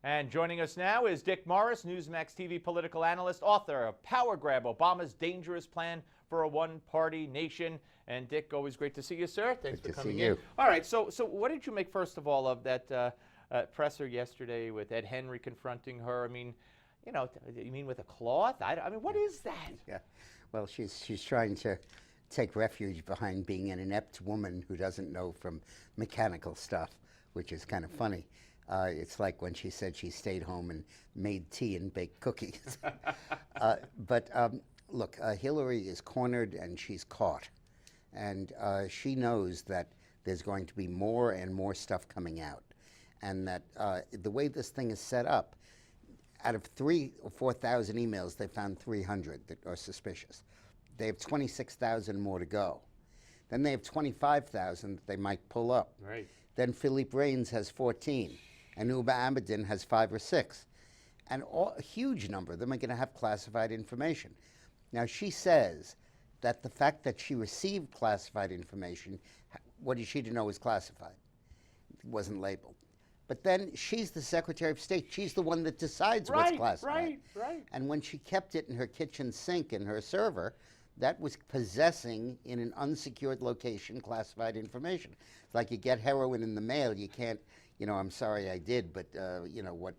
And joining us now is Dick Morris, Newsmax TV political analyst, author of Power Grab, Obama's Dangerous Plan for a One-Party Nation. And Dick, always great to see you, sir. Thanks for coming in. All right, so what did you make, first of all, of that presser yesterday with Ed Henry confronting her? I mean, you know, you mean with a cloth? I mean, what is that? Yeah, well, she's trying to take refuge behind being an inept woman who doesn't know from mechanical stuff, which is kind of funny. It's like when she said she stayed home and made tea and baked cookies. Look, Hillary is cornered and she's caught. And she knows that there's going to be more and more stuff coming out. And that the way this thing is set up, out of 3,000 or 4,000 emails, they found 300 that are suspicious. They have 26,000 more to go. Then they have 25,000 that they might pull up. Right. Then Philippe Reines has 14. And Uba Abedin has 5 or 6. And a huge number of them are going to have classified information. Now, she says that the fact that she received classified information, what is she to know is classified? It wasn't labeled. But then she's the Secretary of State. She's the one that decides what's classified. Right. And when she kept it in her kitchen sink in her server, that was possessing in an unsecured location classified information. It's like you get heroin in the mail, you can't, you know, I'm sorry I did, but you know what,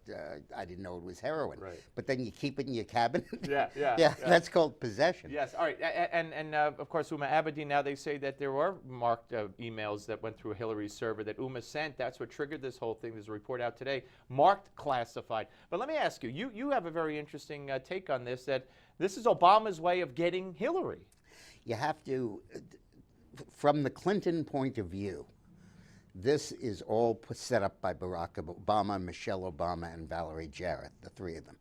I didn't know it was heroin. Right. But then you keep it in your cabinet. Yeah, that's called possession. Yes, all right. And of course, Uma Abedin, now they say that there were marked emails that went through Hillary's server that Uma sent. That's what triggered this whole thing. There's a report out today, marked classified. But let me ask you, you have a very interesting take on this, that this is Obama's way of getting Hillary. You have to, from the Clinton point of view, this is all set up by Barack Obama, Michelle Obama, and Valerie Jarrett, the 3 of them.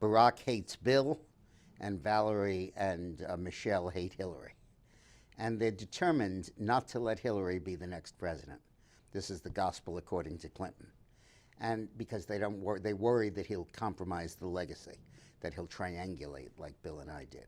Barack hates Bill, and Valerie and Michelle hate Hillary. And they're determined not to let Hillary be the next president. This is the gospel according to Clinton. And because they worry that he'll compromise the legacy, that he'll triangulate like Bill and I did.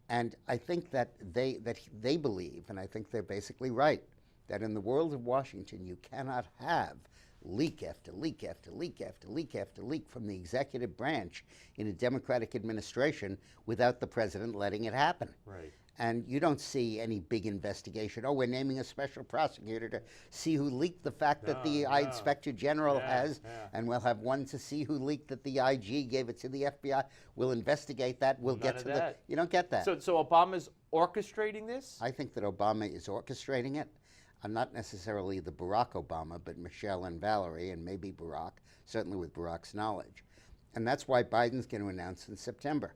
And I think that they believe, and I think they're basically right, that in the world of Washington, you cannot have leak after leak after leak after leak after leak from the executive branch in a Democratic administration without the president letting it happen. Right. And you don't see any big investigation. Oh, we're naming a special prosecutor to see who leaked the fact that the Inspector General has, and we'll have one to see who leaked that the IG gave it to the FBI. We'll investigate that. We'll get to that. You don't get that. So Obama's orchestrating this? I think that Obama is orchestrating it. Not necessarily the Barack Obama, but Michelle and Valerie, and maybe Barack, certainly with Barack's knowledge. And that's why Biden's going to announce in September,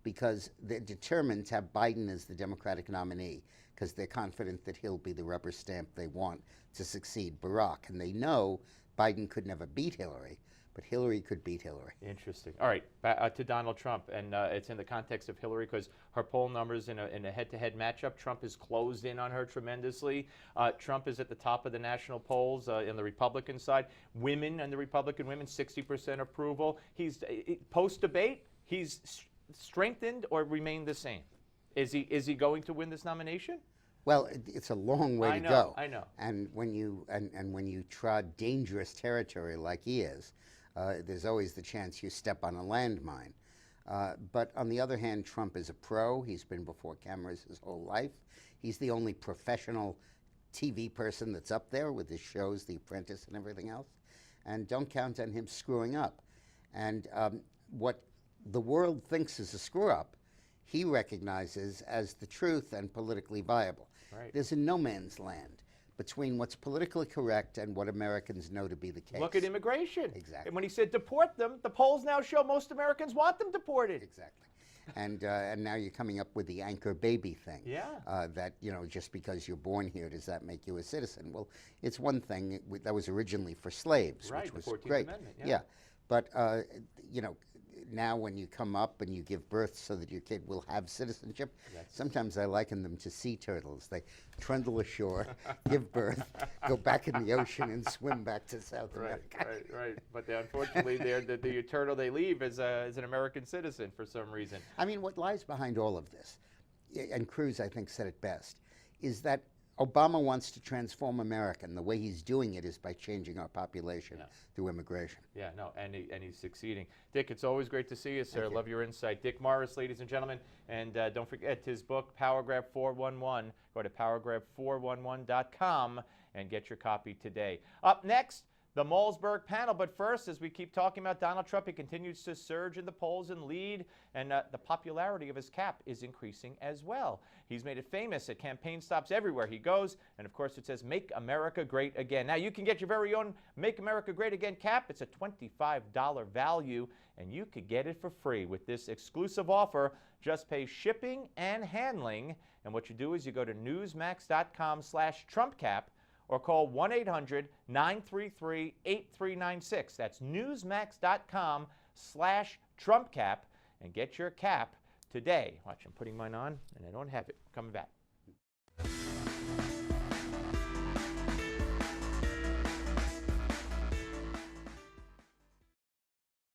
because they're determined to have Biden as the Democratic nominee, because they're confident that he'll be the rubber stamp they want to succeed Barack. And they know Biden could never beat Hillary, but Hillary could beat Hillary. Interesting. All right, back to Donald Trump, and it's in the context of Hillary, because her poll numbers in a head-to-head matchup, Trump has closed in on her tremendously. Trump is at the top of the national polls in the Republican side. Women and the Republican women, 60% approval. He's post-debate, he's strengthened or remained the same? Is he going to win this nomination? Well, it's a long way to go. I know. And when you trod dangerous territory like he is, there's always the chance you step on a landmine. But on the other hand, Trump is a pro. He's been before cameras his whole life. He's the only professional TV person that's up there with his shows, The Apprentice and everything else. And don't count on him screwing up. And what the world thinks is a screw-up, he recognizes as the truth and politically viable. Right. There's a no man's land between what's politically correct and what Americans know to be the case. Look at immigration. Exactly. And when he said deport them, the polls now show most Americans want them deported. Exactly. And now you're coming up with the anchor baby thing. Yeah. That, you know, just because you're born here, does that make you a citizen? Well, it's one thing. That was originally for slaves, right, which was the 14th great. Amendment, yeah. But, you know, now when you come up and you give birth so that your kid will have citizenship, sometimes I liken them to sea turtles. They trundle ashore, give birth, go back in the ocean and swim back to South America. Right. But unfortunately, the turtle they leave is an American citizen for some reason. I mean, what lies behind all of this, and Cruz, I think, said it best, is that Obama wants to transform America, and the way he's doing it is by changing our population through immigration. Yeah, no, and he's succeeding. Dick, it's always great to see you, sir. Thank you. Love your insight. Dick Morris, ladies and gentlemen. And don't forget his book, Power Grab 411. Go to powergrab411.com and get your copy today. Up next, the Malzberg panel. But first, as we keep talking about Donald Trump, he continues to surge in the polls and lead, and the popularity of his cap is increasing as well. He's made it famous at campaign stops everywhere he goes, and of course it says, Make America Great Again. Now you can get your very own Make America Great Again cap. It's a $25 value, and you could get it for free with this exclusive offer. Just pay shipping and handling, and what you do is you go to newsmax.com/trumpcap, or call 1-800-933-8396. That's newsmax.com/trumpcap and get your cap today. Watch, I'm putting mine on and I don't have it. Coming back.